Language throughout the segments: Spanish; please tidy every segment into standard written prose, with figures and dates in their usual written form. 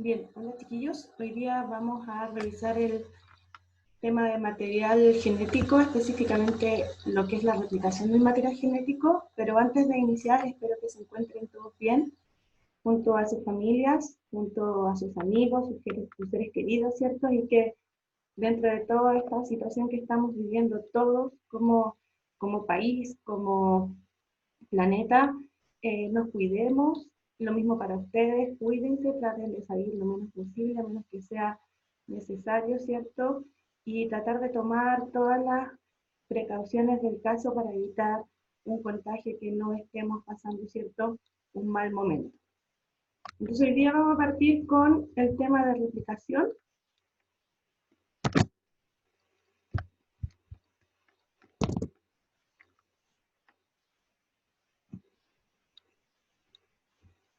Bien, hola chiquillos. Hoy día vamos a revisar el tema de material genético, específicamente lo que es la replicación del material genético, pero antes de iniciar espero que se encuentren todos bien, junto a sus familias, junto a sus amigos, sus seres queridos, ¿cierto? Y que dentro de toda esta situación que estamos viviendo todos como país, como planeta, nos cuidemos, lo mismo para ustedes, cuídense, traten de salir lo menos posible, a menos que sea necesario, ¿cierto? Y tratar de tomar todas las precauciones del caso para evitar un contagio, que no estemos pasando, ¿cierto?, un mal momento. Entonces hoy día vamos a partir con el tema de replicación.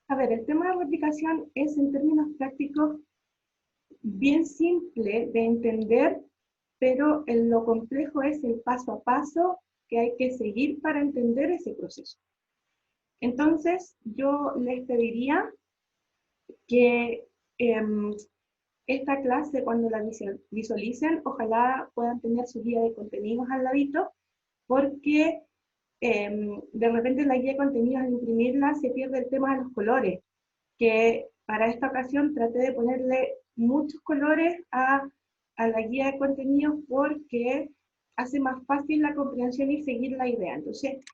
A ver, el tema de replicación es en términos prácticos bien simple de entender, pero lo complejo es el paso a paso que hay que seguir para entender ese proceso. Entonces, yo les pediría que esta clase, cuando la visualicen, ojalá puedan tener su guía de contenidos al ladito, porque de repente la guía de contenidos, al imprimirla, se pierde el tema de los colores, que para esta ocasión traté de ponerle muchos colores a la guía de contenidos porque hace más fácil la comprensión y seguir la idea. Entonces,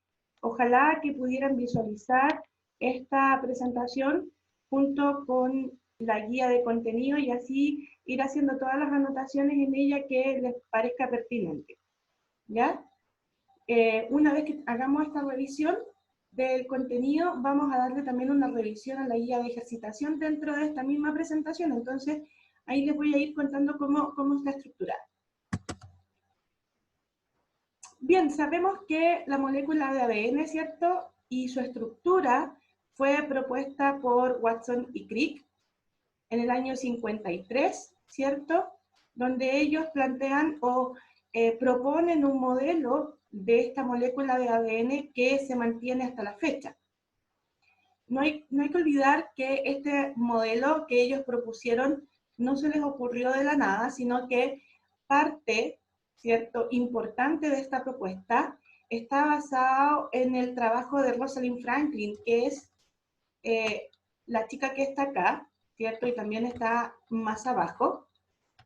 ojalá que pudieran visualizar esta presentación junto con la guía de contenido y así ir haciendo todas las anotaciones en ella que les parezca pertinente. ¿Ya? Una vez que hagamos esta revisión del contenido, vamos a darle también una revisión a la guía de ejercitación dentro de esta misma presentación. Entonces, ahí les voy a ir contando cómo está estructurada. Bien, sabemos que la molécula de ADN, ¿cierto?, y su estructura fue propuesta por Watson y Crick en el año 53, ¿cierto?, donde ellos plantean o proponen un modelo de esta molécula de ADN que se mantiene hasta la fecha. No hay que olvidar que este modelo que ellos propusieron no se les ocurrió de la nada, sino que parte, ¿cierto?, importante de esta propuesta está basado en el trabajo de Rosalind Franklin, que es la chica que está acá, ¿cierto?, y también está más abajo.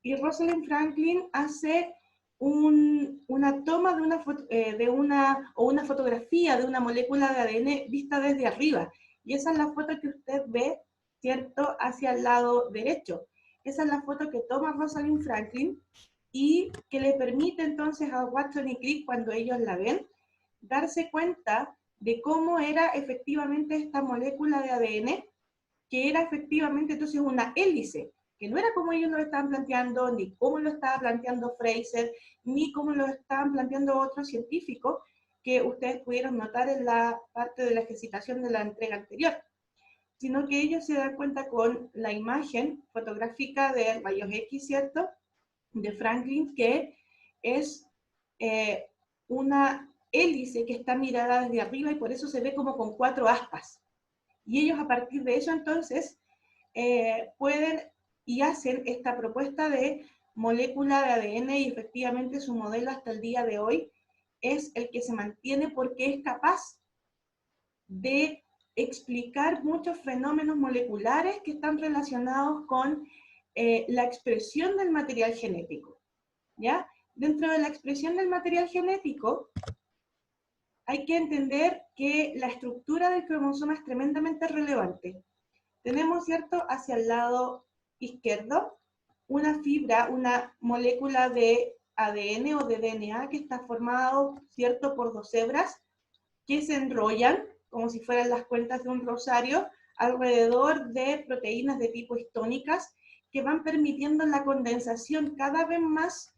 Y Rosalind Franklin hace una toma una fotografía de una molécula de ADN vista desde arriba. Y esa es la foto que usted ve, ¿cierto?, hacia el lado derecho. Esa es la foto que toma Rosalind Franklin y que le permite entonces a Watson y Crick, cuando ellos la ven, darse cuenta de cómo era efectivamente esta molécula de ADN, que era efectivamente entonces una hélice, que no era como ellos lo estaban planteando, ni como lo estaba planteando Fraser, ni como lo estaban planteando otros científicos que ustedes pudieron notar en la parte de la ejercitación de la entrega anterior, sino que ellos se dan cuenta con la imagen fotográfica de rayos X, ¿cierto?, de Franklin, que es una hélice que está mirada desde arriba y por eso se ve como con 4 aspas. Y ellos a partir de eso entonces pueden y hacen esta propuesta de molécula de ADN y efectivamente su modelo hasta el día de hoy es el que se mantiene porque es capaz de explicar muchos fenómenos moleculares que están relacionados con la expresión del material genético, ¿ya? Dentro de la expresión del material genético hay que entender que la estructura del cromosoma es tremendamente relevante. Tenemos, ¿cierto?, hacia el lado izquierdo, una fibra, una molécula de ADN o de DNA que está formado, ¿cierto?, por 2 hebras que se enrollan, como si fueran las cuentas de un rosario, alrededor de proteínas de tipo histónicas que van permitiendo la condensación cada vez más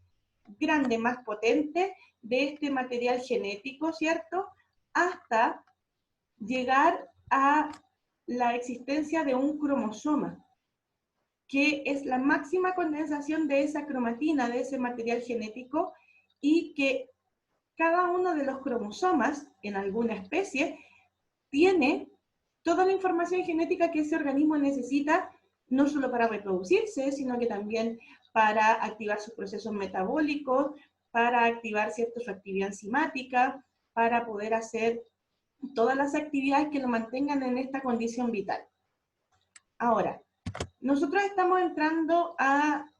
grande, más potente de este material genético, ¿cierto?, hasta llegar a la existencia de un cromosoma, que es la máxima condensación de esa cromatina, de ese material genético, y que cada uno de los cromosomas en alguna especie tiene toda la información genética que ese organismo necesita no solo para reproducirse, sino que también para activar sus procesos metabólicos, para activar cierta su actividad enzimática, para poder hacer todas las actividades que lo mantengan en esta condición vital. Ahora, nosotros estamos entrando a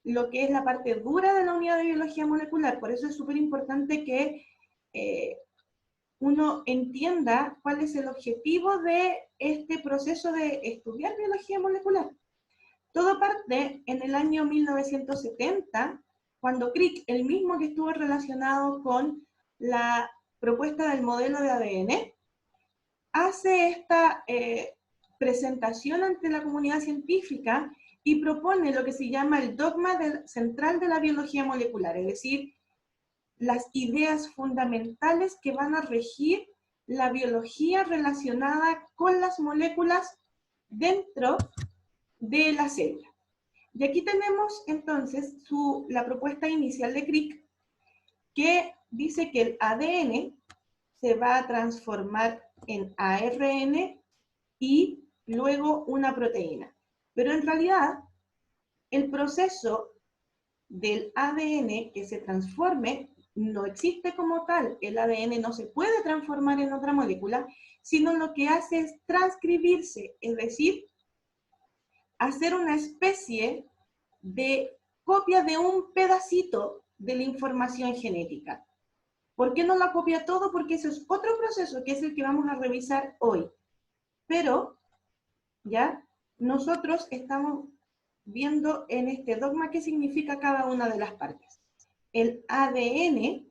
lo que es la parte dura de la unidad de biología molecular, por eso es súper importante que uno entienda cuál es el objetivo de este proceso de estudiar biología molecular. Todo parte en el año 1970, cuando Crick, el mismo que estuvo relacionado con la propuesta del modelo de ADN, hace esta presentación ante la comunidad científica y propone lo que se llama el dogma central de la biología molecular, es decir, las ideas fundamentales que van a regir la biología relacionada con las moléculas dentro de la célula. Y aquí tenemos entonces la propuesta inicial de Crick, que dice que el ADN se va a transformar en ARN y luego una proteína. Pero en realidad, el proceso del ADN que se transforme no existe como tal. El ADN no se puede transformar en otra molécula, sino lo que hace es transcribirse, es decir, hacer una especie de copia de un pedacito de la información genética. ¿Por qué no la copia todo? Porque ese es otro proceso que es el que vamos a revisar hoy. Pero, ¿ya? Nosotros estamos viendo en este dogma qué significa cada una de las partes. El ADN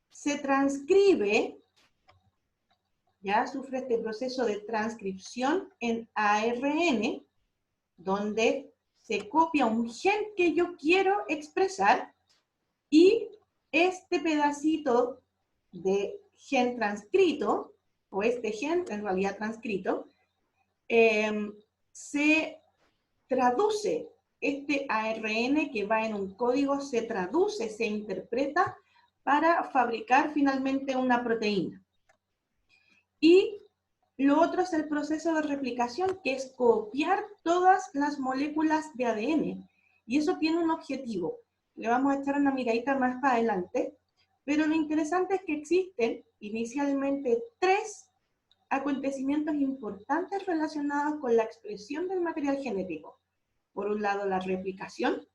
se transcribe, ya sufre este proceso de transcripción en ARN, donde se copia un gen que yo quiero expresar y este pedacito de gen transcrito, o este gen en realidad transcrito, se traduce, este ARN que va en un código se traduce, se interpreta para fabricar finalmente una proteína. Y lo otro es el proceso de replicación, que es copiar todas las moléculas de ADN. Y eso tiene un objetivo. Le vamos a echar una miradita más para adelante. Pero lo interesante es que existen inicialmente 3 acontecimientos importantes relacionados con la expresión del material genético. Por un lado, la replicación,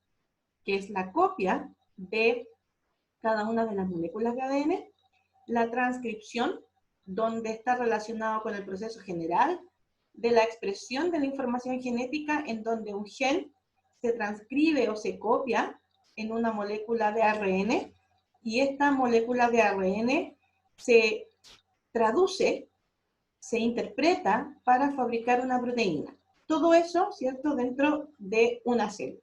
que es la copia de cada una de las moléculas de ADN. La transcripción, donde está relacionado con el proceso general de la expresión de la información genética, en donde un gen se transcribe o se copia en una molécula de ARN, y esta molécula de ARN se traduce, se interpreta para fabricar una proteína. Todo eso, ¿cierto?, dentro de una célula.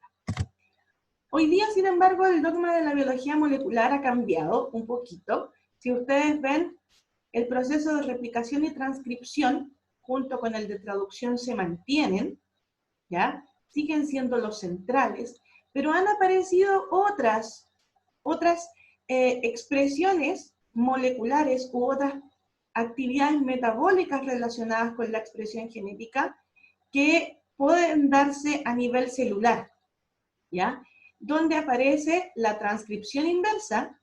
Hoy día, sin embargo, el dogma de la biología molecular ha cambiado un poquito. Si ustedes ven, el proceso de replicación y transcripción, junto con el de traducción, se mantienen, ¿ya? Siguen siendo los centrales, pero han aparecido otras expresiones moleculares u otras actividades metabólicas relacionadas con la expresión genética que pueden darse a nivel celular, ¿ya? Donde aparece la transcripción inversa,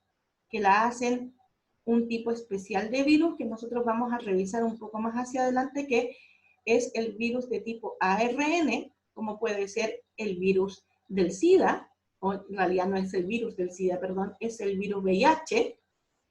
que la hacen un tipo especial de virus que nosotros vamos a revisar un poco más hacia adelante, que es el virus de tipo ARN, como puede ser el virus del SIDA, o en realidad no es el virus del SIDA, perdón, es el virus VIH,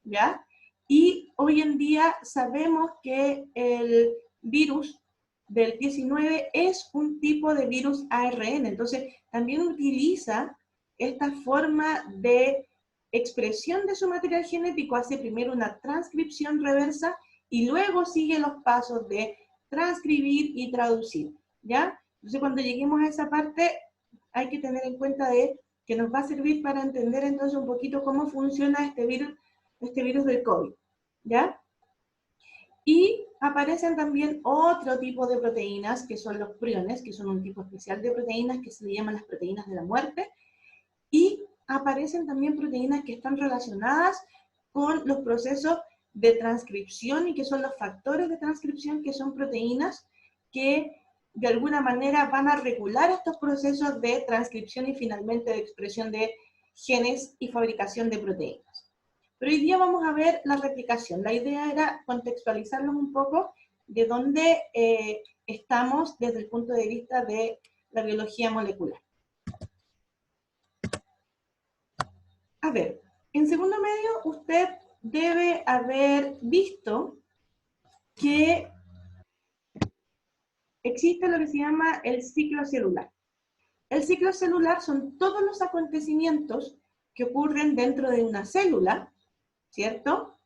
¿ya? Y hoy en día sabemos que el virus del 19 es un tipo de virus ARN, entonces también utiliza esta forma de expresión de su material genético, hace primero una transcripción reversa y luego sigue los pasos de transcribir y traducir, ¿ya? Entonces cuando lleguemos a esa parte hay que tener en cuenta de que nos va a servir para entender entonces un poquito cómo funciona este virus del COVID, ¿ya? Y aparecen también otro tipo de proteínas que son los priones, que son un tipo especial de proteínas que se le llaman las proteínas de la muerte, y aparecen también proteínas que están relacionadas con los procesos de transcripción y que son los factores de transcripción, que son proteínas que de alguna manera van a regular estos procesos de transcripción y finalmente de expresión de genes y fabricación de proteínas. Pero hoy día vamos a ver la replicación. La idea era contextualizarlos un poco de dónde estamos desde el punto de vista de la biología molecular. A ver, en segundo medio usted debe haber visto que existe lo que se llama el ciclo celular. El ciclo celular son todos los acontecimientos que ocurren dentro de una célula, ¿cierto?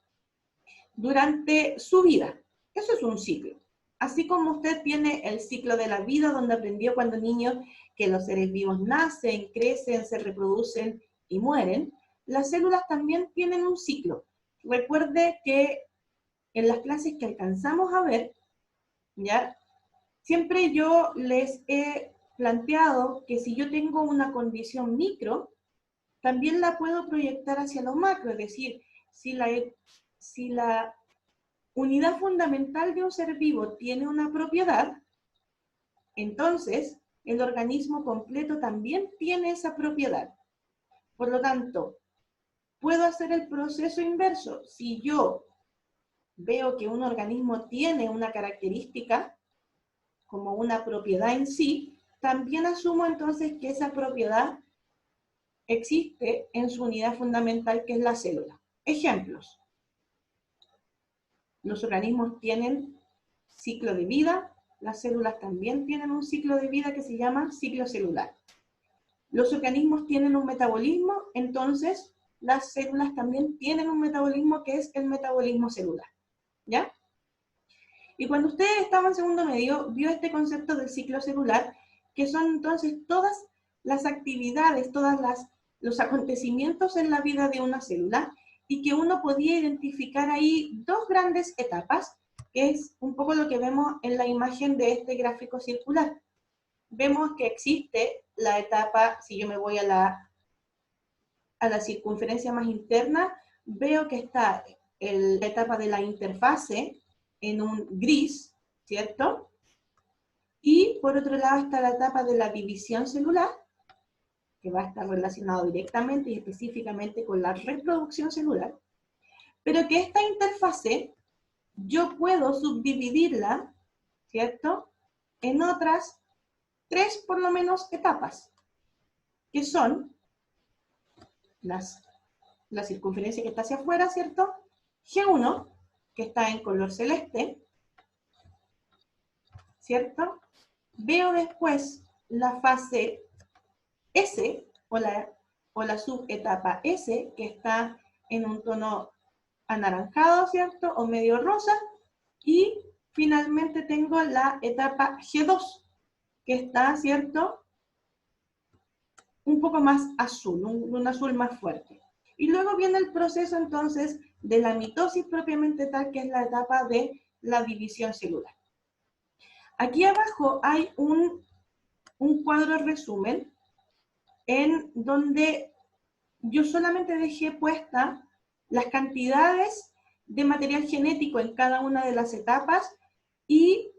Durante su vida. Eso es un ciclo. Así como usted tiene el ciclo de la vida, donde aprendió cuando niño que los seres vivos nacen, crecen, se reproducen y mueren, las células también tienen un ciclo. Recuerde que en las clases que alcanzamos a ver, ¿ya? Siempre yo les he planteado que si yo tengo una condición micro, también la puedo proyectar hacia lo macro, es decir, si la unidad fundamental de un ser vivo tiene una propiedad, entonces el organismo completo también tiene esa propiedad. Por lo tanto, puedo hacer el proceso inverso. Si yo veo que un organismo tiene una característica, como una propiedad en sí, también asumo entonces que esa propiedad existe en su unidad fundamental, que es la célula. Ejemplos. Los organismos tienen ciclo de vida, las células también tienen un ciclo de vida que se llama ciclo celular. Los organismos tienen un metabolismo, entonces las células también tienen un metabolismo que es el metabolismo celular. ¿Ya? Y cuando usted estaba en segundo medio, vio este concepto del ciclo celular, que son entonces todas las actividades, los acontecimientos en la vida de una célula, y que uno podía identificar ahí dos grandes etapas, que es un poco lo que vemos en la imagen de este gráfico circular. Vemos que existe la etapa, si yo me voy a la circunferencia más interna, veo que está la etapa de la interfase, en un gris, ¿cierto? Y por otro lado está la etapa de la división celular, que va a estar relacionado directamente y específicamente con la reproducción celular, pero que esta interfase yo puedo subdividirla, ¿cierto?, en otras tres, por lo menos, etapas, que son la circunferencia que está hacia afuera, ¿cierto?, G1, que está en color celeste, ¿cierto? Veo después la fase S, o la subetapa S, que está en un tono anaranjado, ¿cierto? O medio rosa. Y finalmente tengo la etapa G2, que está, ¿cierto?, un poco más azul, un azul más fuerte. Y luego viene el proceso, entonces, de la mitosis propiamente tal, que es la etapa de la división celular. Aquí abajo hay un cuadro resumen en donde yo solamente dejé puesta las cantidades de material genético en cada una de las etapas y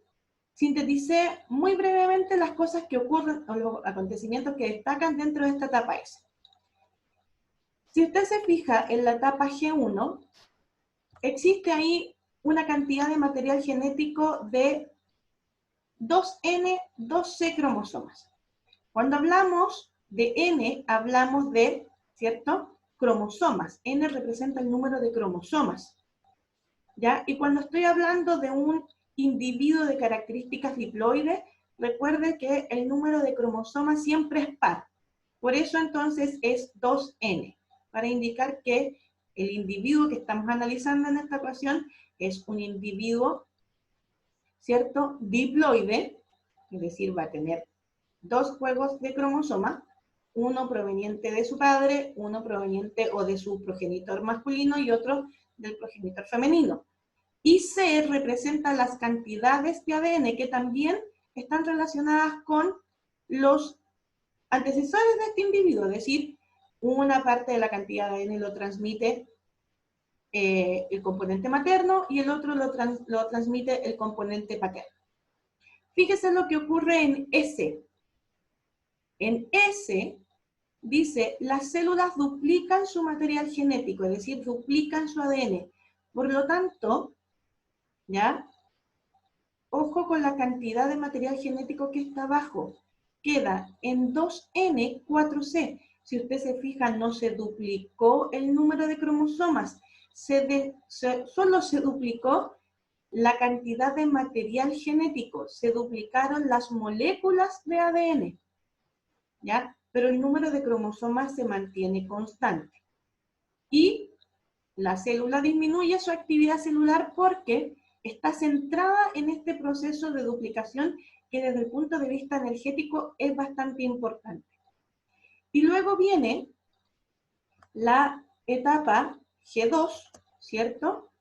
sinteticé muy brevemente las cosas que ocurren o los acontecimientos que destacan dentro de esta etapa S. Si usted se fija en la etapa G1, existe ahí una cantidad de material genético de 2N, 2C cromosomas. Cuando hablamos de N, hablamos de, ¿cierto?, cromosomas. N representa el número de cromosomas, ¿ya? Y cuando estoy hablando de un individuo de características diploides, recuerde que el número de cromosomas siempre es par. Por eso entonces es 2N, para indicar que el individuo que estamos analizando en esta ecuación es un individuo, ¿cierto?, diploide, es decir, va a tener dos juegos de cromosoma, uno proveniente de su padre, uno proveniente o de su progenitor masculino y otro del progenitor femenino. Y C representa las cantidades de ADN que también están relacionadas con los antecesores de este individuo, es decir, una parte de la cantidad de ADN lo transmite el componente materno y el otro lo transmite el componente paterno. Fíjese lo que ocurre en S. En S dice, las células duplican su material genético, es decir, duplican su ADN. Por lo tanto, ¿ya? Ojo con la cantidad de material genético que está abajo. Queda en 2N, 4C. Si usted se fija, no se duplicó el número de cromosomas. Solo se duplicó la cantidad de material genético. Se duplicaron las moléculas de ADN. ¿Ya? Pero el número de cromosomas se mantiene constante. Y la célula disminuye su actividad celular porque está centrada en este proceso de duplicación que desde el punto de vista energético es bastante importante. Y luego viene la etapa G2, ¿cierto?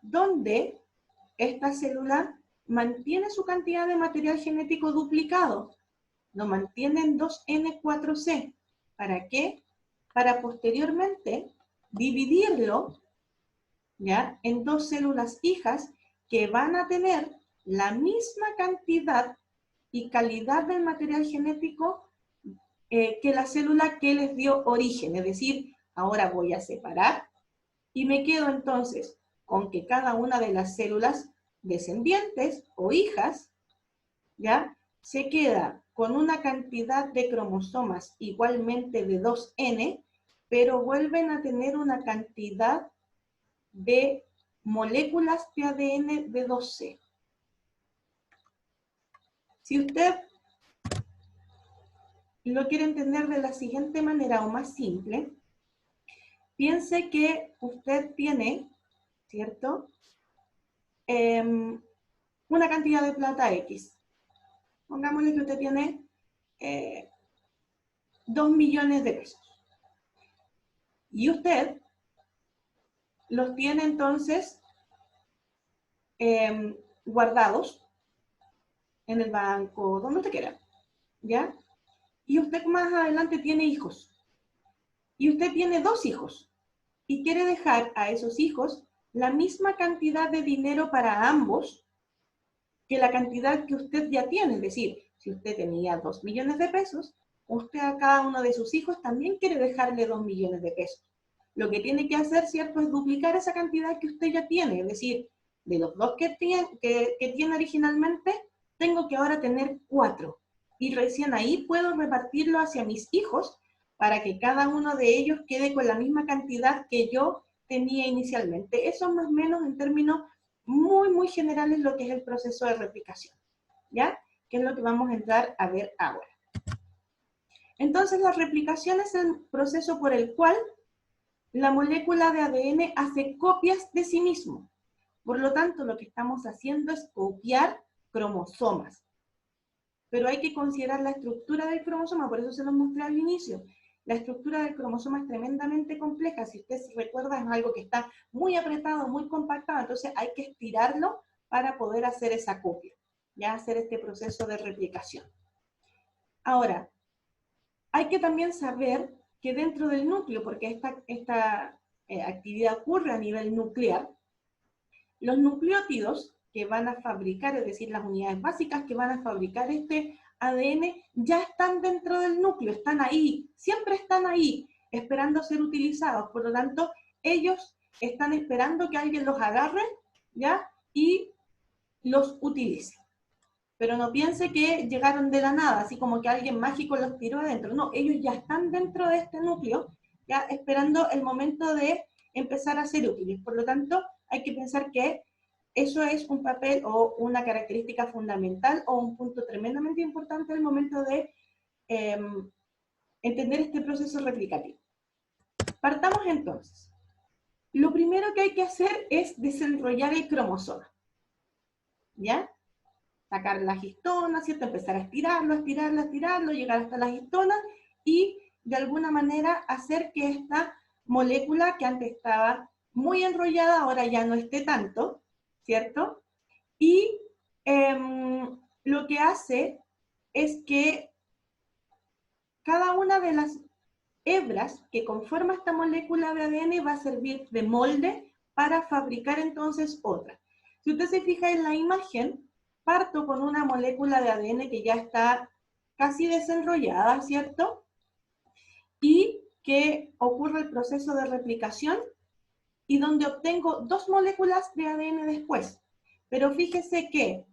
Donde esta célula mantiene su cantidad de material genético duplicado, lo mantiene en 2N4C. ¿Para qué? Para posteriormente dividirlo, ¿ya?, en dos células hijas que van a tener la misma cantidad y calidad del material genético que la célula que les dio origen. Es decir, ahora voy a separar y me quedo entonces con que cada una de las células descendientes o hijas, ¿ya?, se queda con una cantidad de cromosomas igualmente de 2N, pero vuelven a tener una cantidad de moléculas de ADN de 2C. Si usted lo quiere entender de la siguiente manera o más simple, piense que usted tiene, ¿cierto?, una cantidad de plata X. Pongámosle que usted tiene 2 millones de pesos. Y usted los tiene entonces guardados en el banco, donde usted quiera, ¿ya? Y usted más adelante tiene hijos. Y usted tiene 2 hijos. Y quiere dejar a esos hijos la misma cantidad de dinero para ambos que la cantidad que usted ya tiene. Es decir, si usted tenía 2 millones de pesos, usted a cada uno de sus hijos también quiere dejarle 2 millones de pesos. Lo que tiene que hacer, ¿cierto?, es duplicar esa cantidad que usted ya tiene. Es decir, de los 2 que tiene originalmente, tengo que ahora tener 4. Y recién ahí puedo repartirlo hacia mis hijos para que cada uno de ellos quede con la misma cantidad que yo tenía inicialmente. Eso es más o menos en términos muy, muy generales lo que es el proceso de replicación, ¿ya? Que es lo que vamos a entrar a ver ahora. Entonces, la replicación es el proceso por el cual la molécula de ADN hace copias de sí mismo. Por lo tanto, lo que estamos haciendo es copiar cromosomas. Pero hay que considerar la estructura del cromosoma, por eso se los mostré al inicio. La estructura del cromosoma es tremendamente compleja. Si usted se recuerda, es algo que está muy apretado, muy compactado, entonces hay que estirarlo para poder hacer esa copia, ya hacer este proceso de replicación. Ahora, hay que también saber que dentro del núcleo, porque esta actividad ocurre a nivel nuclear, los nucleótidos que van a fabricar, es decir, las unidades básicas que van a fabricar este ADN, ya están dentro del núcleo, están ahí, siempre están ahí, esperando ser utilizados. Por lo tanto, ellos están esperando que alguien los agarre, ¿ya?, y los utilice. Pero no piense que llegaron de la nada, así como que alguien mágico los tiró adentro. No, ellos ya están dentro de este núcleo, ya esperando el momento de empezar a ser útiles. Por lo tanto, hay que pensar que eso es un papel o una característica fundamental o un punto tremendamente importante al momento de entender este proceso replicativo. Partamos entonces. Lo primero que hay que hacer es desenrollar el cromosoma, ¿ya? Sacar las histonas, ¿cierto? Empezar a estirarlo, estirarlo, estirarlo, llegar hasta las histonas y de alguna manera hacer que esta molécula que antes estaba muy enrollada, ahora ya no esté tanto, ¿cierto? Y lo que hace es que cada una de las hebras que conforma esta molécula de ADN va a servir de molde para fabricar entonces otra. Si usted se fija en la imagen, parto con una molécula de ADN que ya está casi desenrollada, ¿cierto? Y que ocurre el proceso de replicación y donde obtengo 2 moléculas de ADN después. Pero fíjese que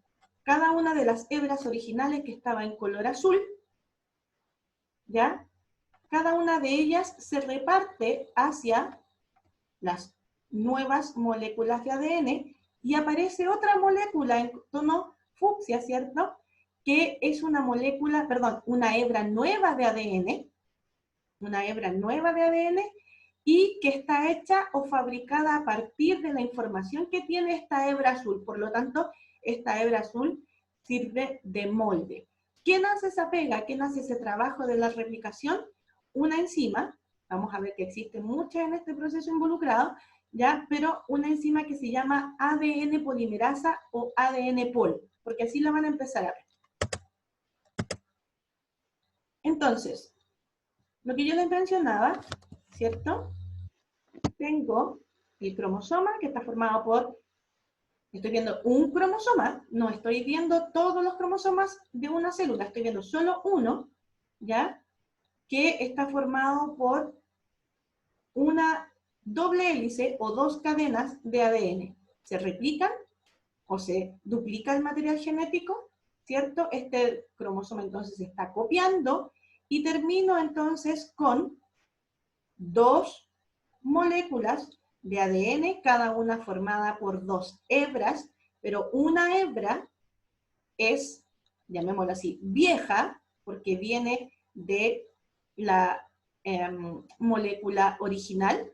cada una de las hebras originales que estaba en color azul, ¿ya? Cada una de ellas se reparte hacia las nuevas moléculas de ADN y aparece otra molécula en tono fucsia, ¿cierto? Que es una molécula, perdón, una hebra nueva de ADN, y que está hecha o fabricada a partir de la información que tiene esta hebra azul. Por lo tanto, esta hebra azul sirve de molde. ¿Quién hace esa pega? ¿Quién hace ese trabajo de la replicación? Una enzima, vamos a ver que existen muchas en este proceso involucrado, ¿ya? Pero una enzima que se llama ADN polimerasa o ADN pol, porque así la van a empezar a ver. Entonces, lo que yo les mencionaba, ¿cierto? Tengo el cromosoma que está formado por, estoy viendo un cromosoma, no estoy viendo todos los cromosomas de una célula, estoy viendo solo uno, ¿ya? Que está formado por una doble hélice o 2 cadenas de ADN. Se replican o se duplica el material genético, ¿cierto? Este cromosoma entonces se está copiando y termino entonces con 2 moléculas de ADN, cada una formada por 2 hebras, pero una hebra es, llamémoslo así, vieja, porque viene de la molécula original,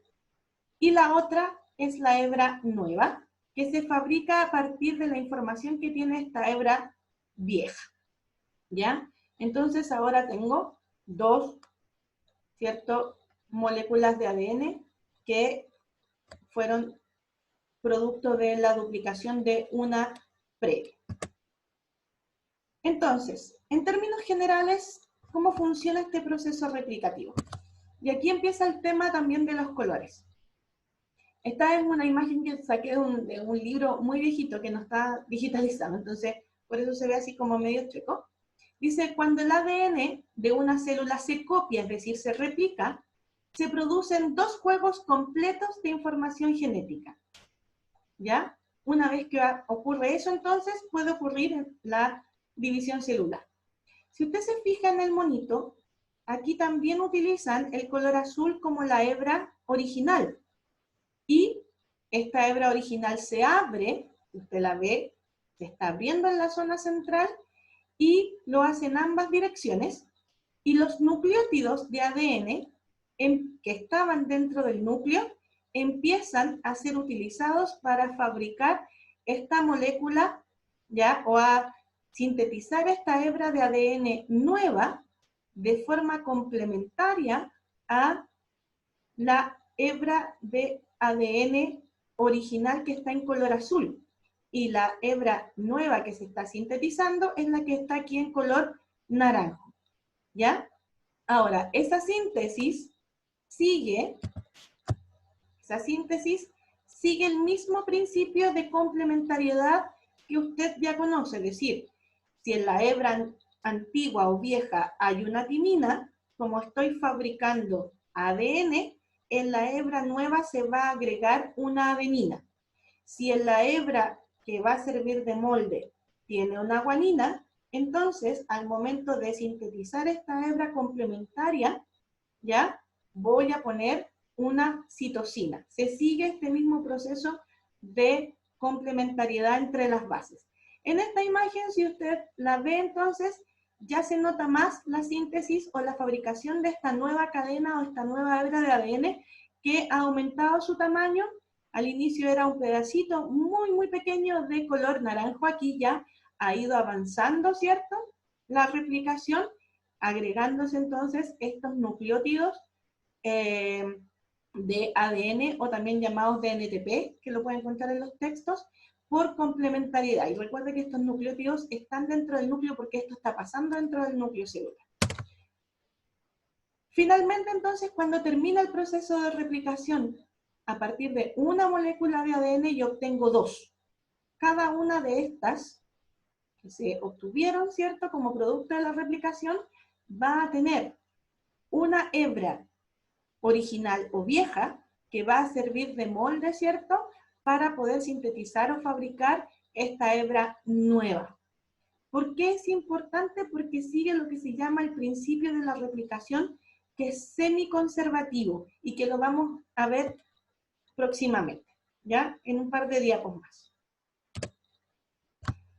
y la otra es la hebra nueva, que se fabrica a partir de la información que tiene esta hebra vieja, ¿ya? Entonces ahora tengo 2, ¿cierto?, moléculas de ADN que fueron producto de la duplicación de una previa. Entonces, en términos generales, ¿cómo funciona este proceso replicativo? Y aquí empieza el tema también de los colores. Esta es una imagen que saqué de un libro muy viejito que no está digitalizado, entonces por eso se ve así como medio chueco. Dice, cuando el ADN de una célula se copia, es decir, se replica, se producen 2 juegos completos de información genética. ¿Ya? Una vez que ocurre eso, entonces puede ocurrir la división celular. Si usted se fija en el monito, aquí también utilizan el color azul como la hebra original. Y esta hebra original se abre, usted la ve, se está abriendo en la zona central y lo hace en ambas direcciones. Y los nucleótidos de ADN que estaban dentro del núcleo empiezan a ser utilizados para fabricar esta molécula, ¿ya? O a sintetizar esta hebra de ADN nueva de forma complementaria a la hebra de ADN original que está en color azul. Y la hebra nueva que se está sintetizando es la que está aquí en color naranjo. ¿Ya? Ahora, esa síntesis sigue el mismo principio de complementariedad que usted ya conoce, es decir, si en la hebra antigua o vieja hay una timina, como estoy fabricando ADN, en la hebra nueva se va a agregar una adenina. Si en la hebra que va a servir de molde tiene una guanina, entonces al momento de sintetizar esta hebra complementaria, ¿ya? Voy a poner una citosina. Se sigue este mismo proceso de complementariedad entre las bases. En esta imagen, si usted la ve, entonces ya se nota más la síntesis o la fabricación de esta nueva cadena o esta nueva hebra de ADN que ha aumentado su tamaño. Al inicio era un pedacito muy, muy pequeño de color naranjo. Aquí ya ha ido avanzando, ¿cierto?, la replicación, agregándose entonces estos nucleótidos de ADN o también llamados DNTP, que lo pueden encontrar en los textos, por complementariedad. Y recuerde que estos nucleótidos están dentro del núcleo porque esto está pasando dentro del núcleo celular. Finalmente, entonces, cuando termina el proceso de replicación, a partir de una molécula de ADN yo obtengo 2. Cada una de estas que se obtuvieron, ¿cierto?, como producto de la replicación, va a tener una hebra original o vieja que va a servir de molde, ¿cierto?, para poder sintetizar o fabricar esta hebra nueva. ¿Por qué es importante? Porque sigue lo que se llama el principio de la replicación, que es semiconservativo y que lo vamos a ver próximamente, ¿ya? En un par de diapos más.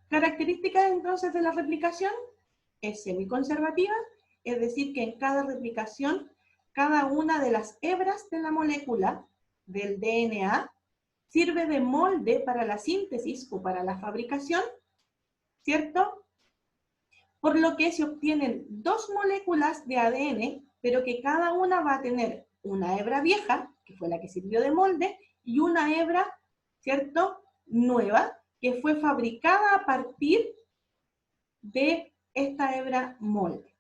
Características entonces de la replicación: es semiconservativa, es decir, que en cada replicación, cada una de las hebras de la molécula del DNA sirve de molde para la síntesis o para la fabricación, ¿cierto? Por lo que se obtienen dos moléculas de ADN, pero que cada una va a tener una hebra vieja, que fue la que sirvió de molde, y una hebra, ¿cierto?, nueva, que fue fabricada a partir de esta hebra molde.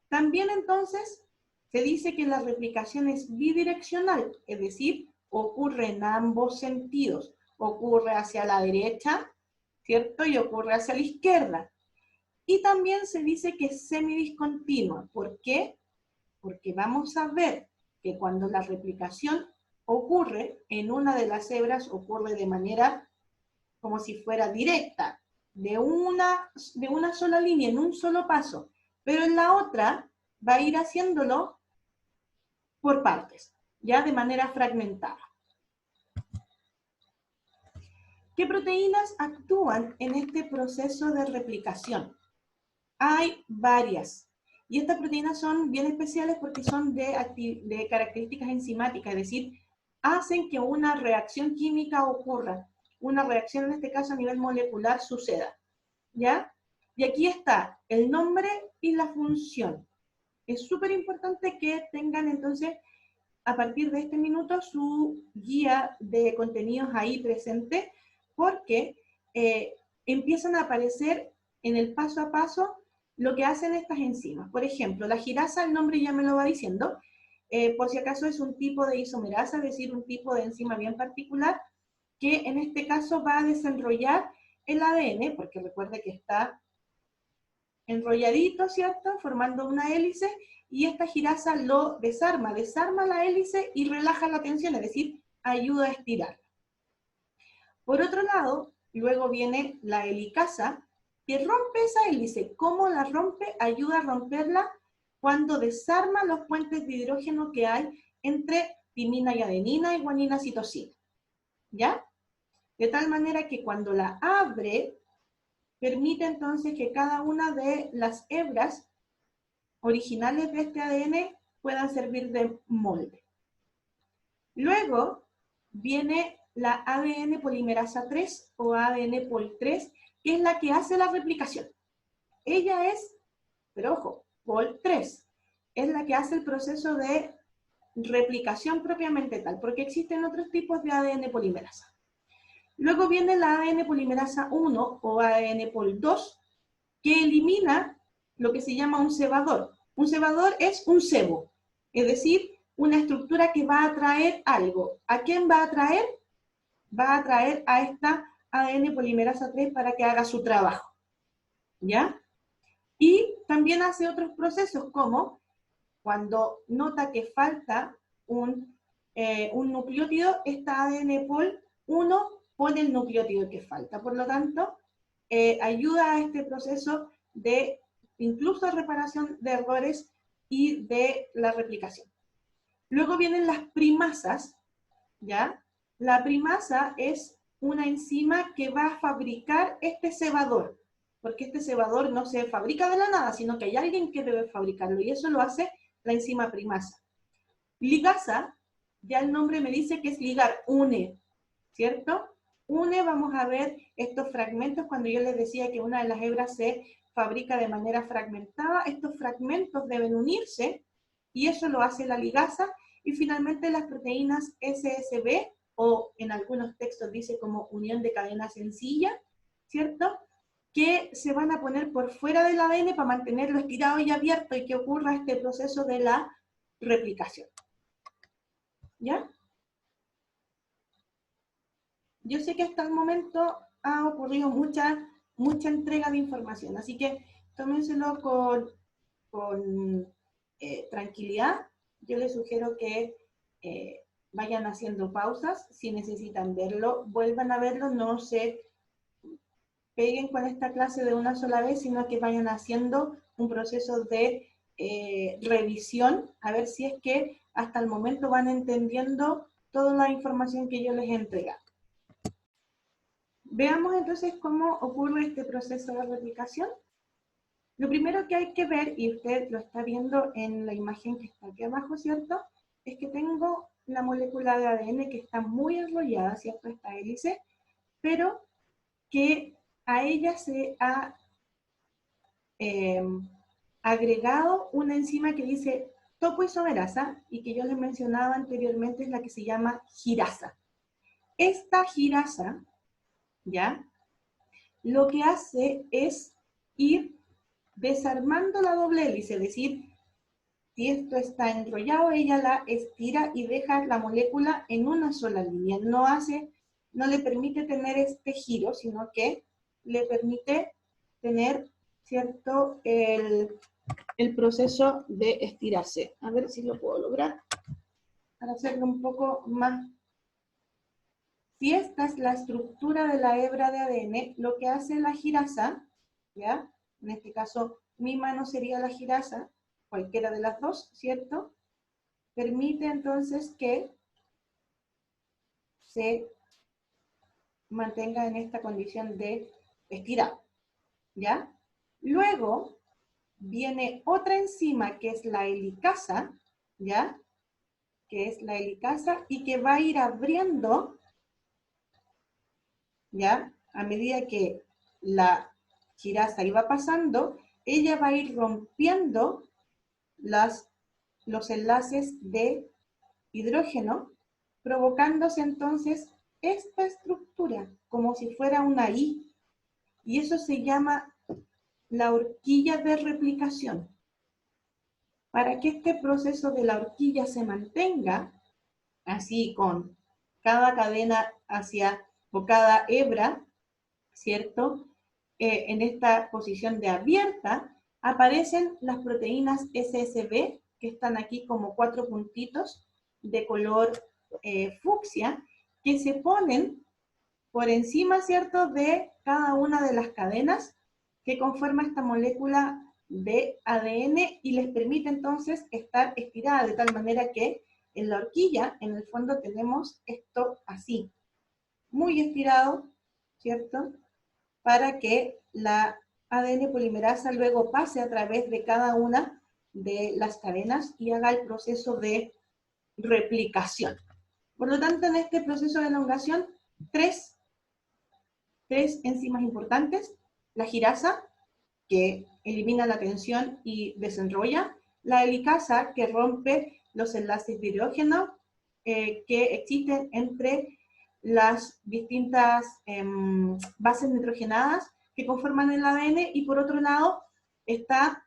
También entonces se dice que la replicación es bidireccional, es decir, ocurre en ambos sentidos. Ocurre hacia la derecha, ¿cierto?, y ocurre hacia la izquierda. Y también se dice que es semidiscontinua. ¿Por qué? Porque vamos a ver que cuando la replicación ocurre en una de las hebras, ocurre de manera como si fuera directa, de una sola línea, en un solo paso. Pero en la otra va a ir haciéndolo por partes, ya de manera fragmentada. ¿Qué proteínas actúan en este proceso de replicación? Hay varias. Y estas proteínas son bien especiales porque son de características enzimáticas, es decir, hacen que una reacción química ocurra. Una reacción, en este caso a nivel molecular, suceda. ¿Ya? Y aquí está el nombre y la función. Es súper importante que tengan entonces, a partir de este minuto, su guía de contenidos ahí presente, porque empiezan a aparecer en el paso a paso lo que hacen estas enzimas. Por ejemplo, la girasa, el nombre ya me lo va diciendo, por si acaso es un tipo de isomerasa, es decir, un tipo de enzima bien particular, que en este caso va a desenrollar el ADN, porque recuerde que está enrolladito, ¿cierto?, formando una hélice, y esta girasa lo desarma la hélice y relaja la tensión, es decir, ayuda a estirarla. Por otro lado, luego viene la helicasa, que rompe esa hélice. ¿Cómo la rompe? Ayuda a romperla cuando desarma los puentes de hidrógeno que hay entre timina y adenina y guanina citosina. ¿Ya? De tal manera que cuando la abre, permite entonces que cada una de las hebras originales de este ADN puedan servir de molde. Luego viene la ADN polimerasa 3 o ADN pol 3, que es la que hace la replicación. Ella es, pero ojo, pol 3, es la que hace el proceso de replicación propiamente tal, porque existen otros tipos de ADN polimerasa. Luego viene la ADN polimerasa 1 o ADN pol 2, que elimina lo que se llama un cebador. Un cebador es un cebo, es decir, una estructura que va a atraer algo. ¿A quién va a atraer? Va a atraer a esta ADN polimerasa 3 para que haga su trabajo. ¿Ya? Y también hace otros procesos, como cuando nota que falta un nucleótido, esta ADN pol 1 pone el nucleótido que falta. Por lo tanto, ayuda a este proceso de incluso reparación de errores y de la replicación. Luego vienen las primasas, ¿ya? La primasa es una enzima que va a fabricar este cebador, porque este cebador no se fabrica de la nada, sino que hay alguien que debe fabricarlo, y eso lo hace la enzima primasa. Ligasa, ya el nombre me dice que es ligar, une, ¿cierto? Une, vamos a ver estos fragmentos, cuando yo les decía que una de las hebras se fabrica de manera fragmentada, estos fragmentos deben unirse, y eso lo hace la ligasa. Y finalmente las proteínas SSB, o en algunos textos dice como unión de cadena sencilla, ¿cierto?, que se van a poner por fuera del ADN para mantenerlo estirado y abierto y que ocurra este proceso de la replicación. ¿Ya? Yo sé que hasta el momento ha ocurrido mucha entrega de información. Así que tómenselo con tranquilidad. Yo les sugiero que vayan haciendo pausas. Si necesitan verlo, vuelvan a verlo. No se peguen con esta clase de una sola vez, sino que vayan haciendo un proceso de revisión, a ver si es que hasta el momento van entendiendo toda la información que yo les he entregado. Veamos entonces cómo ocurre este proceso de replicación. Lo primero que hay que ver, y usted lo está viendo en la imagen que está aquí abajo, ¿cierto? Es que tengo la molécula de ADN que está muy enrollada, ¿cierto? Esta hélice, pero que a ella se ha agregado una enzima que dice topoisomerasa y que yo les mencionaba anteriormente es la que se llama girasa. Esta girasa, ¿ya? Lo que hace es ir desarmando la doble hélice, es decir, si esto está enrollado, ella la estira y deja la molécula en una sola línea. No le permite tener este giro, sino que le permite tener, ¿cierto?, el proceso de estirarse. A ver si lo puedo lograr para hacerlo un poco más. Si esta es la estructura de la hebra de ADN, lo que hace la girasa, ¿ya? En este caso, mi mano sería la girasa, cualquiera de las dos, ¿cierto? Permite entonces que se mantenga en esta condición de estirado, ¿ya? Luego viene otra enzima que es la helicasa, ¿ya? Que es la helicasa y que va a ir abriendo, ¿ya? A medida que la girasa iba pasando, ella va a ir rompiendo los enlaces de hidrógeno, provocándose entonces esta estructura, como si fuera una I. Y eso se llama la horquilla de replicación. Para que este proceso de la horquilla se mantenga, así con cada cadena o cada hebra, ¿cierto? En esta posición de abierta, aparecen las proteínas SSB, que están aquí como 4 puntitos de color fucsia, que se ponen por encima, ¿cierto?, de cada una de las cadenas que conforma esta molécula de ADN y les permite entonces estar estirada de tal manera que en la horquilla, en el fondo, tenemos esto así, muy estirado, ¿cierto?, para que la ADN polimerasa luego pase a través de cada una de las cadenas y haga el proceso de replicación. Por lo tanto, en este proceso de elongación, tres enzimas importantes: la girasa, que elimina la tensión y desenrolla; la helicasa, que rompe los enlaces de hidrógeno que existen entre las distintas bases nitrogenadas que conforman el ADN, y por otro lado están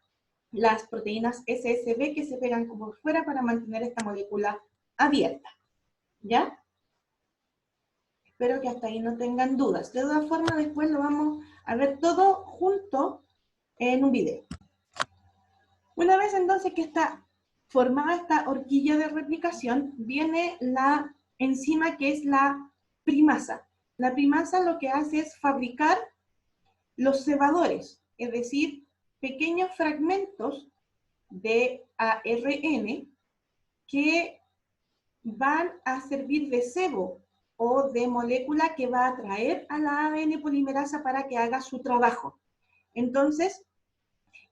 las proteínas SSB que se pegan como fuera para mantener esta molécula abierta, ¿ya? Espero que hasta ahí no tengan dudas. De todas formas, después lo vamos a ver todo junto en un video. Una vez entonces que está formada esta horquilla de replicación, viene la enzima que es la primasa. La primasa lo que hace es fabricar los cebadores, es decir, pequeños fragmentos de ARN que van a servir de cebo o de molécula que va a atraer a la ADN polimerasa para que haga su trabajo. Entonces,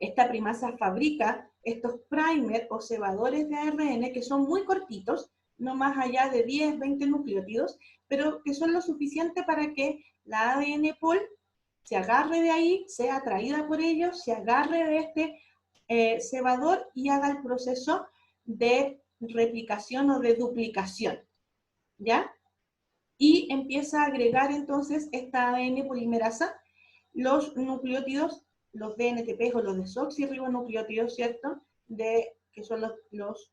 esta primasa fabrica estos primers o cebadores de ARN que son muy cortitos, no más allá de 10, 20 nucleótidos, pero que son lo suficiente para que la ADN pol se agarre de ahí, sea atraída por ellos, se agarre de este cebador y haga el proceso de replicación o de duplicación, ¿ya? Y empieza a agregar entonces esta ADN polimerasa los nucleótidos, los DNTP o los desoxirribonucleótidos, ¿cierto? Que son los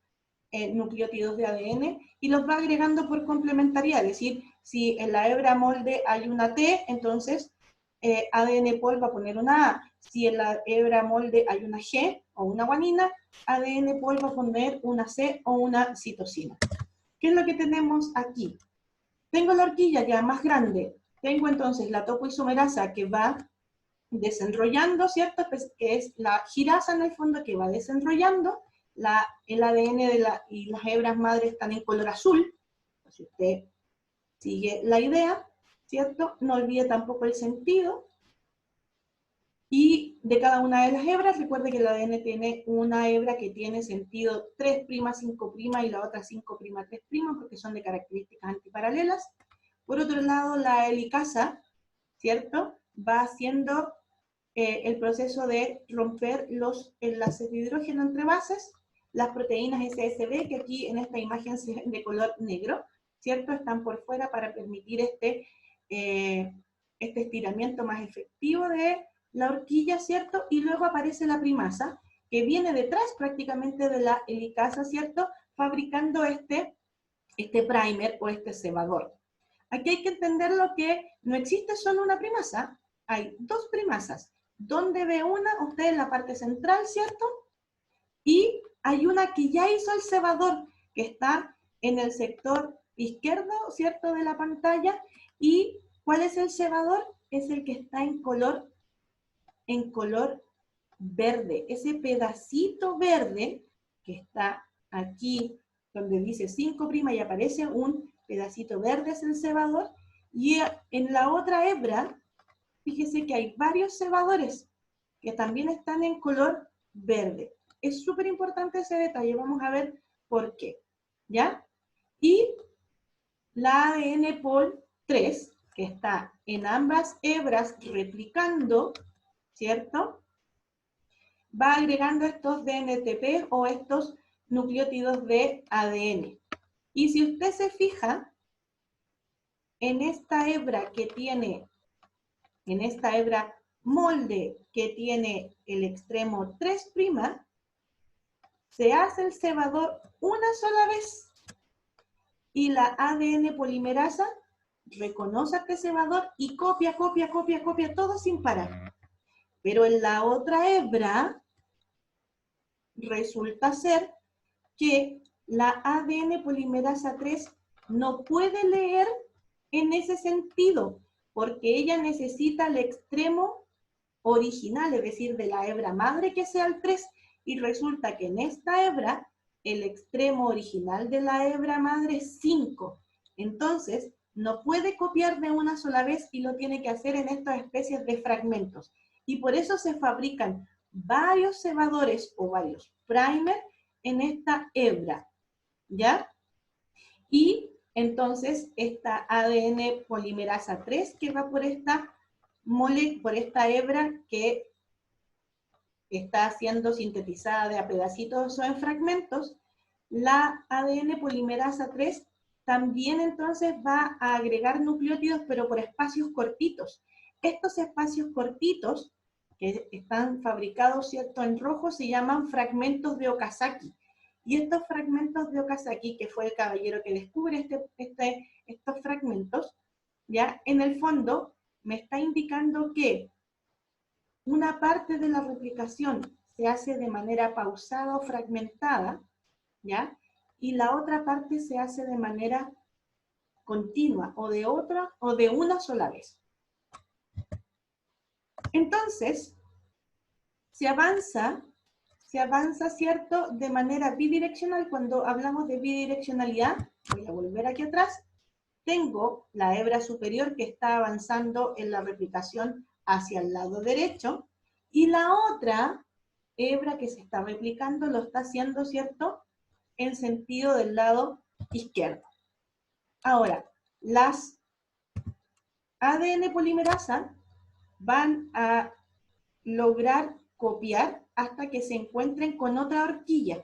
nucleótidos de ADN, y los va agregando por complementariedad, es decir, si en la hebra molde hay una T, entonces ADN pol va a poner una A. Si en la hebra molde hay una G o una guanina, ADN pol va a poner una C o una citosina. ¿Qué es lo que tenemos aquí? Tengo la horquilla ya más grande. Tengo entonces la topoisomerasa que va desenrollando, ¿cierto? Pues que es la girasa en el fondo que va desenrollando. El ADN y las hebras madres están en color azul. Si usted sigue la idea, ¿cierto? No olvide tampoco el sentido. Y de cada una de las hebras, recuerde que el ADN tiene una hebra que tiene sentido 3', 5' y la otra 5', 3', porque son de características antiparalelas. Por otro lado, la helicasa, ¿cierto? Va haciendo el proceso de romper los enlaces de hidrógeno entre bases. Las proteínas SSB, que aquí en esta imagen se ven de color negro, ¿cierto? Están por fuera para permitir este estiramiento más efectivo de la horquilla, ¿cierto? Y luego aparece la primasa, que viene detrás prácticamente de la helicasa, ¿cierto? Fabricando este primer o este cebador. Aquí hay que entender lo que no existe solo una primasa, hay dos primasas. ¿Dónde ve una? Usted en la parte central, ¿cierto? Y hay una que ya hizo el cebador, que está en el sector izquierdo, ¿cierto?, de la pantalla. ¿Y cuál es el cebador? Es el que está en color verde. Ese pedacito verde que está aquí, donde dice 5' y aparece un pedacito verde, es el cebador. Y en la otra hebra, fíjese que hay varios cebadores que también están en color verde. Es súper importante ese detalle, vamos a ver por qué, ¿ya? Y la ADN pol 3, que está en ambas hebras replicando, ¿cierto? Va agregando estos DNTP o estos nucleótidos de ADN. Y si usted se fija, en esta hebra que tiene, en esta hebra molde que tiene el extremo 3', se hace el cebador una sola vez. Y la ADN polimerasa reconoce este cebador y copia todo sin parar. Pero en la otra hebra resulta ser que la ADN polimerasa 3 no puede leer en ese sentido, porque ella necesita el extremo original, es decir, de la hebra madre que sea el 3, y resulta que en esta hebra el extremo original de la hebra madre es 5. Entonces, no puede copiar de una sola vez y lo tiene que hacer en estas especies de fragmentos. Y por eso se fabrican varios cebadores o varios primers en esta hebra, ¿ya? Y entonces esta ADN polimerasa 3 que va por esta hebra que está siendo sintetizada de a pedacitos o en fragmentos, la ADN polimerasa 3 también entonces va a agregar nucleótidos, pero por espacios cortitos. Estos espacios cortitos, que están fabricados, ¿cierto?, en rojo, se llaman fragmentos de Okazaki. Y estos fragmentos de Okazaki, que fue el caballero que descubre estos fragmentos, ya en el fondo me está indicando que una parte de la replicación se hace de manera pausada o fragmentada, ¿ya? Y la otra parte se hace de manera continua, o de una sola vez. Entonces, se avanza, ¿cierto?, de manera bidireccional. Cuando hablamos de bidireccionalidad, voy a volver aquí atrás, tengo la hebra superior que está avanzando en la replicación hacia el lado derecho, y la otra hebra que se está replicando lo está haciendo, ¿cierto?, en sentido del lado izquierdo. Ahora, las ADN polimerasa van a lograr copiar hasta que se encuentren con otra horquilla,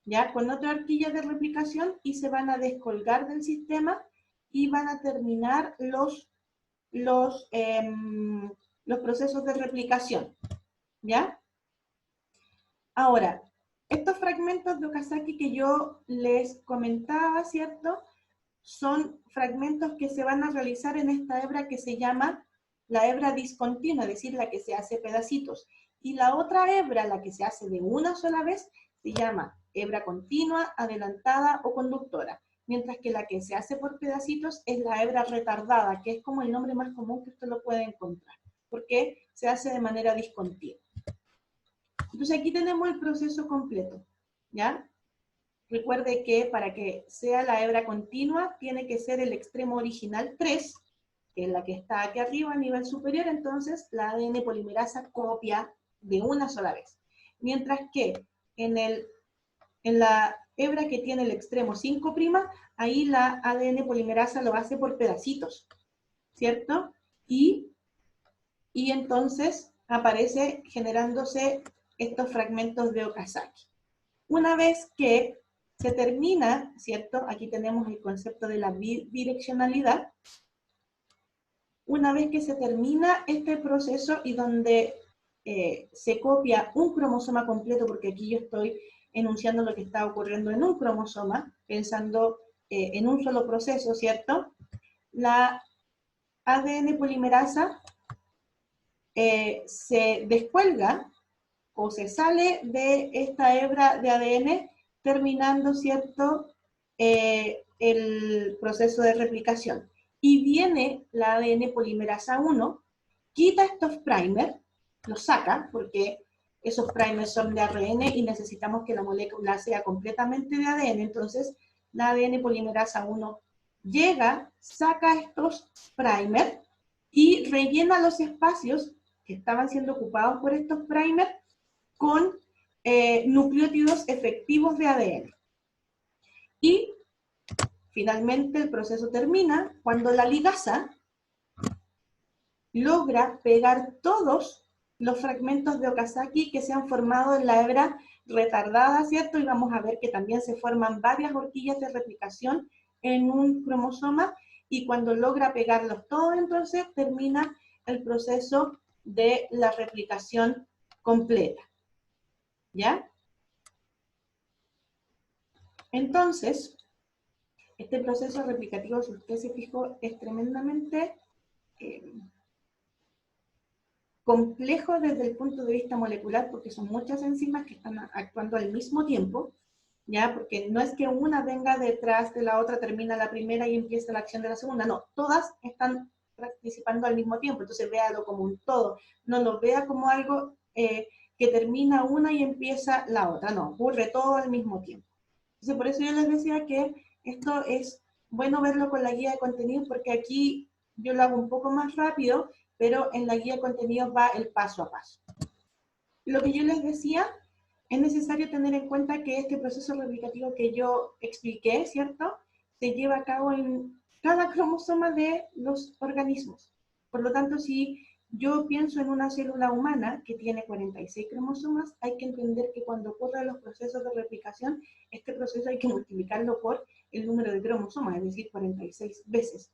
¿ya? Con otra horquilla de replicación, y se van a descolgar del sistema y van a terminar los procesos de replicación, ¿ya? Ahora, estos fragmentos de Okazaki que yo les comentaba, ¿cierto?, son fragmentos que se van a realizar en esta hebra que se llama la hebra discontinua, es decir, la que se hace pedacitos. Y la otra hebra, la que se hace de una sola vez, se llama hebra continua, adelantada o conductora. Mientras que la que se hace por pedacitos es la hebra retardada, que es como el nombre más común que usted lo puede encontrar, porque se hace de manera discontinua. Entonces aquí tenemos el proceso completo, ¿ya? Recuerde que para que sea la hebra continua, tiene que ser el extremo original 3, que es la que está aquí arriba a nivel superior, entonces la ADN polimerasa copia de una sola vez. Mientras que en la hebra que tiene el extremo 5', ahí la ADN polimerasa lo hace por pedacitos, ¿cierto? Y entonces aparece generándose estos fragmentos de Okazaki. Una vez que se termina, ¿cierto? Aquí tenemos el concepto de la bidireccionalidad. Una vez que se termina este proceso y donde se copia un cromosoma completo, porque aquí yo estoy enunciando lo que está ocurriendo en un cromosoma, pensando en un solo proceso, ¿cierto? La ADN polimerasa se descuelga o se sale de esta hebra de ADN, terminando, ¿cierto?, el proceso de replicación. Y viene la ADN polimerasa 1, quita estos primers, los saca, porque esos primers son de ARN y necesitamos que la molécula sea completamente de ADN, entonces la ADN polimerasa 1 llega, saca estos primers y rellena los espacios que estaban siendo ocupados por estos primers con nucleótidos efectivos de ADN. Y finalmente el proceso termina cuando la ligasa logra pegar todos los fragmentos de Okazaki que se han formado en la hebra retardada, ¿cierto? Y vamos a ver que también se forman varias horquillas de replicación en un cromosoma, y cuando logra pegarlos todos, entonces termina el proceso de la replicación completa. ¿Ya? Entonces, este proceso replicativo, si usted se fijó, es tremendamente complejo desde el punto de vista molecular, porque son muchas enzimas que están actuando al mismo tiempo, ¿ya? Porque no es que una venga detrás de la otra, termina la primera y empieza la acción de la segunda, no, todas están participando al mismo tiempo, entonces véalo como un todo, no lo vea como algo que termina una y empieza la otra, no, ocurre todo al mismo tiempo. Entonces por eso yo les decía que esto es bueno verlo con la guía de contenido, porque aquí yo lo hago un poco más rápido, pero en la guía de contenidos va el paso a paso. Lo que yo les decía, es necesario tener en cuenta que este proceso replicativo que yo expliqué, ¿cierto?, se lleva a cabo en cada cromosoma de los organismos. Por lo tanto, si yo pienso en una célula humana que tiene 46 cromosomas, hay que entender que cuando ocurren los procesos de replicación, este proceso hay que multiplicarlo por el número de cromosomas, es decir, 46 veces.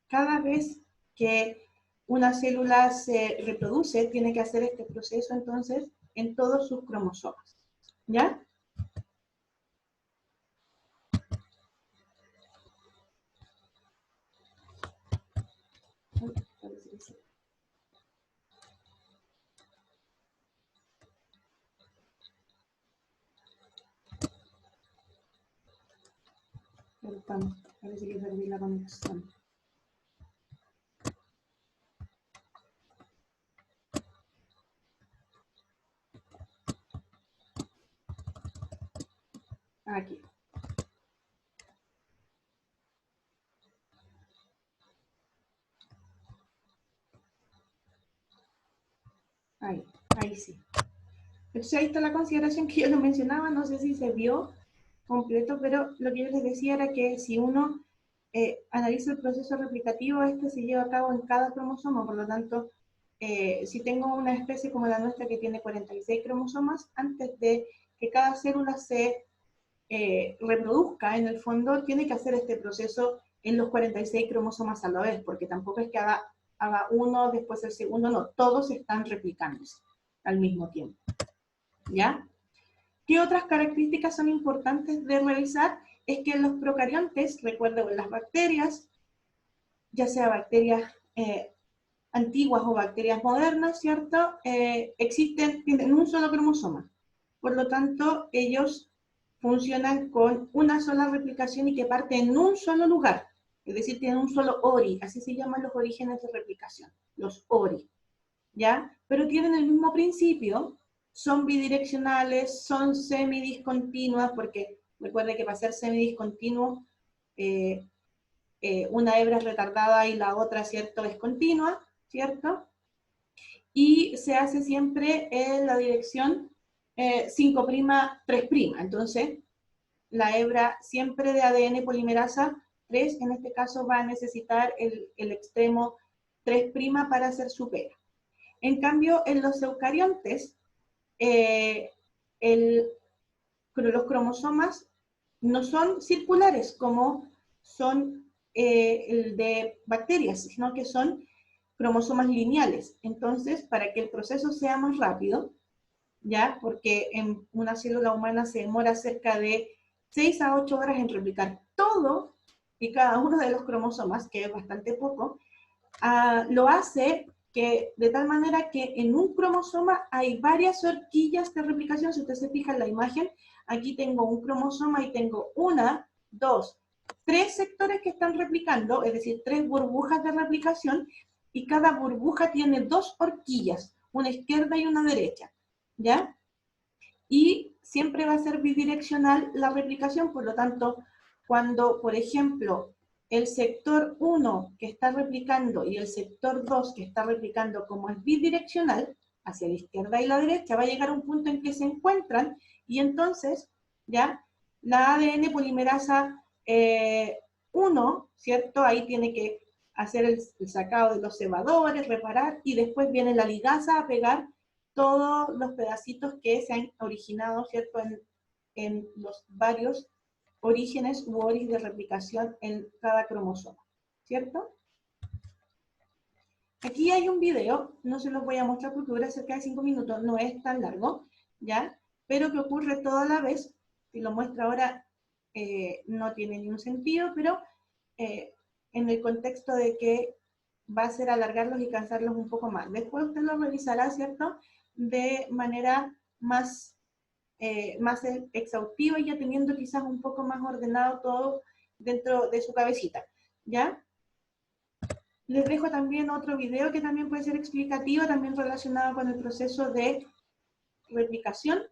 Cada vez que una célula se reproduce, tiene que hacer este proceso entonces en todos sus cromosomas. ¿Ya? Parece que perdí la conexión. Aquí. Ahí sí. Entonces ahí está la consideración que yo les mencionaba, no sé si se vio completo, pero lo que yo les decía era que si uno analiza el proceso replicativo, este se lleva a cabo en cada cromosoma, por lo tanto, si tengo una especie como la nuestra que tiene 46 cromosomas, antes de que cada célula se reproduzca, en el fondo, tiene que hacer este proceso en los 46 cromosomas a la vez, porque tampoco es que haga uno, después el segundo, no, todos están replicándose al mismo tiempo. ¿Ya? ¿Qué otras características son importantes de revisar? Es que en los procariontes, recuerden, en las bacterias, ya sea bacterias antiguas o bacterias modernas, ¿cierto? Tienen un solo cromosoma. Por lo tanto, ellos funcionan con una sola replicación y que parte en un solo lugar. Es decir, tienen un solo ORI, así se llaman los orígenes de replicación, los ORI, ¿ya? Pero tienen el mismo principio, son bidireccionales, son semidiscontinuas, porque recuerde que para ser semidiscontinuo, una hebra es retardada y la otra, ¿cierto?, es continua, ¿cierto? Y se hace siempre en la dirección 5', 3'. Entonces, la hebra siempre de ADN polimerasa 3, en este caso va a necesitar el extremo 3' para hacer su pega. En cambio, en los eucariontes, los cromosomas no son circulares como son el de bacterias, sino que son cromosomas lineales. Entonces, para que el proceso sea más rápido, ¿ya? Porque en una célula humana se demora cerca de 6 a 8 horas en replicar todo y cada uno de los cromosomas, que es bastante poco, lo hace que, de tal manera que en un cromosoma hay varias horquillas de replicación. Si usted se fija en la imagen, aquí tengo un cromosoma y tengo 1, 2, 3 sectores que están replicando, es decir, 3 burbujas de replicación, y cada burbuja tiene 2 horquillas, una izquierda y una derecha, ¿ya? Y siempre va a ser bidireccional la replicación, por lo tanto, cuando, por ejemplo, el sector 1 que está replicando y el sector 2 que está replicando, como es bidireccional, hacia la izquierda y la derecha, va a llegar a un punto en que se encuentran, y entonces, ya, la ADN polimerasa 1, ¿cierto? Ahí tiene que hacer el sacado de los cebadores, reparar, y después viene la ligasa a pegar todos los pedacitos que se han originado, ¿cierto?, en los varios orígenes u oris de replicación en cada cromosoma, ¿cierto? Aquí hay un video, no se los voy a mostrar porque dura cerca de 5 minutos, no es tan largo, ¿ya? Pero que ocurre toda la vez. Si lo muestro ahora no tiene ningún sentido, pero en el contexto de que va a ser alargarlos y cansarlos un poco más. Después usted lo revisará, ¿cierto?, de manera más exhaustivo y ya teniendo quizás un poco más ordenado todo dentro de su cabecita, ¿ya? Les dejo también otro video que también puede ser explicativo, también relacionado con el proceso de replicación.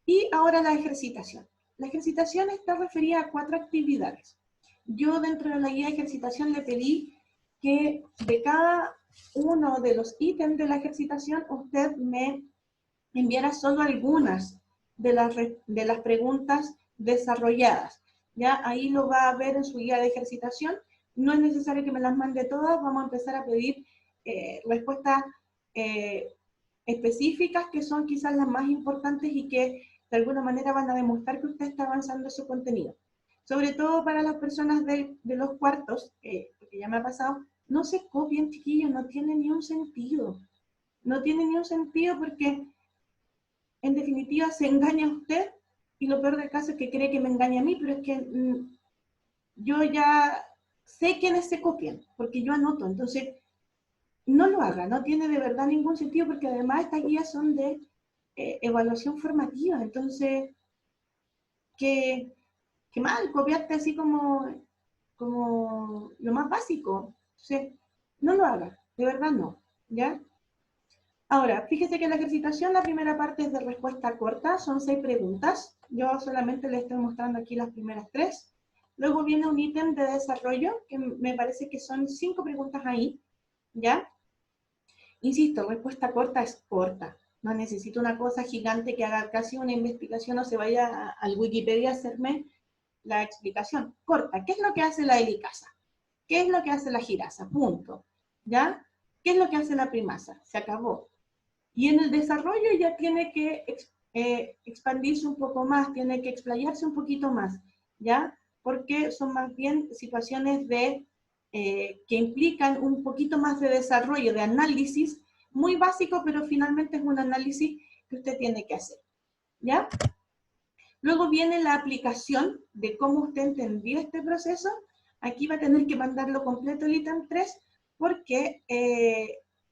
Y ahora la ejercitación. La ejercitación está referida a 4 actividades. Yo dentro de la guía de ejercitación le pedí que de cada uno de los ítems de la ejercitación usted me enviara solo algunas de las preguntas desarrolladas. ¿Ya? Ahí lo va a ver en su guía de ejercitación. No es necesario que me las mande todas, vamos a empezar a pedir respuestas específicas que son quizás las más importantes y que de alguna manera van a demostrar que usted está avanzando en su contenido. Sobre todo para las personas de los cuartos, porque ya me ha pasado, no se copien, chiquillos, no tiene ni un sentido. No tiene ni un sentido porque en definitiva se engaña a usted y lo peor del caso es que cree que me engaña a mí, pero es que yo ya sé quiénes se copian, porque yo anoto, entonces no lo haga, no tiene de verdad ningún sentido porque además estas guías son de evaluación formativa, entonces qué mal copiarte así como lo más básico, entonces no lo haga, de verdad no, ¿ya? Ahora, fíjese que la ejercitación, la primera parte es de respuesta corta, son 6 preguntas. Yo solamente le estoy mostrando aquí las primeras 3. Luego viene un ítem de desarrollo, que me parece que son 5 preguntas ahí, ¿ya? Insisto, respuesta corta es corta. No necesito una cosa gigante que haga casi una investigación o se vaya al Wikipedia a hacerme la explicación. Corta, ¿qué es lo que hace la helicasa? ¿Qué es lo que hace la girasa? Punto. ¿Ya? ¿Qué es lo que hace la primasa? Se acabó. Y en el desarrollo ya tiene que expandirse un poco más, tiene que explayarse un poquito más, ¿ya? Porque son más bien situaciones que implican un poquito más de desarrollo, de análisis, muy básico, pero finalmente es un análisis que usted tiene que hacer, ¿ya? Luego viene la aplicación de cómo usted entendió este proceso. Aquí va a tener que mandarlo completo el ítem 3, porque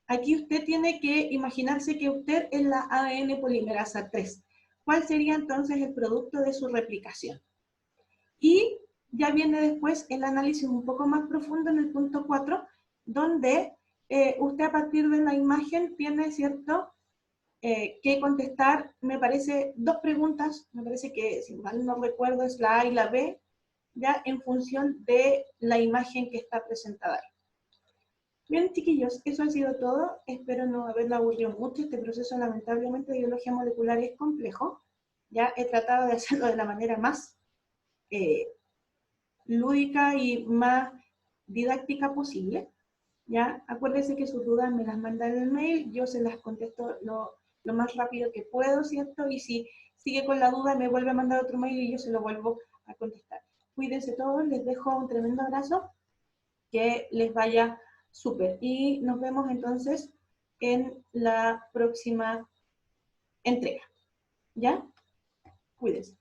aquí usted tiene que imaginarse que usted es la ADN polimerasa 3. ¿Cuál sería entonces el producto de su replicación? Y ya viene después el análisis un poco más profundo en el punto 4, donde usted a partir de la imagen tiene, ¿cierto?, que contestar, me parece, 2 preguntas, me parece que, si mal no recuerdo, es la A y la B, ya en función de la imagen que está presentada. Bien, chiquillos, eso ha sido todo. Espero no haberla aburrido mucho. Este proceso, lamentablemente, de biología molecular es complejo. Ya he tratado de hacerlo de la manera más lúdica y más didáctica posible. ¿Ya? Acuérdense que sus dudas me las mandan en el mail, yo se las contesto lo más rápido que puedo, ¿cierto? Y si sigue con la duda, me vuelve a mandar otro mail y yo se lo vuelvo a contestar. Cuídense todos, les dejo un tremendo abrazo, que les vaya súper. Y nos vemos entonces en la próxima entrega. ¿Ya? Cuídense.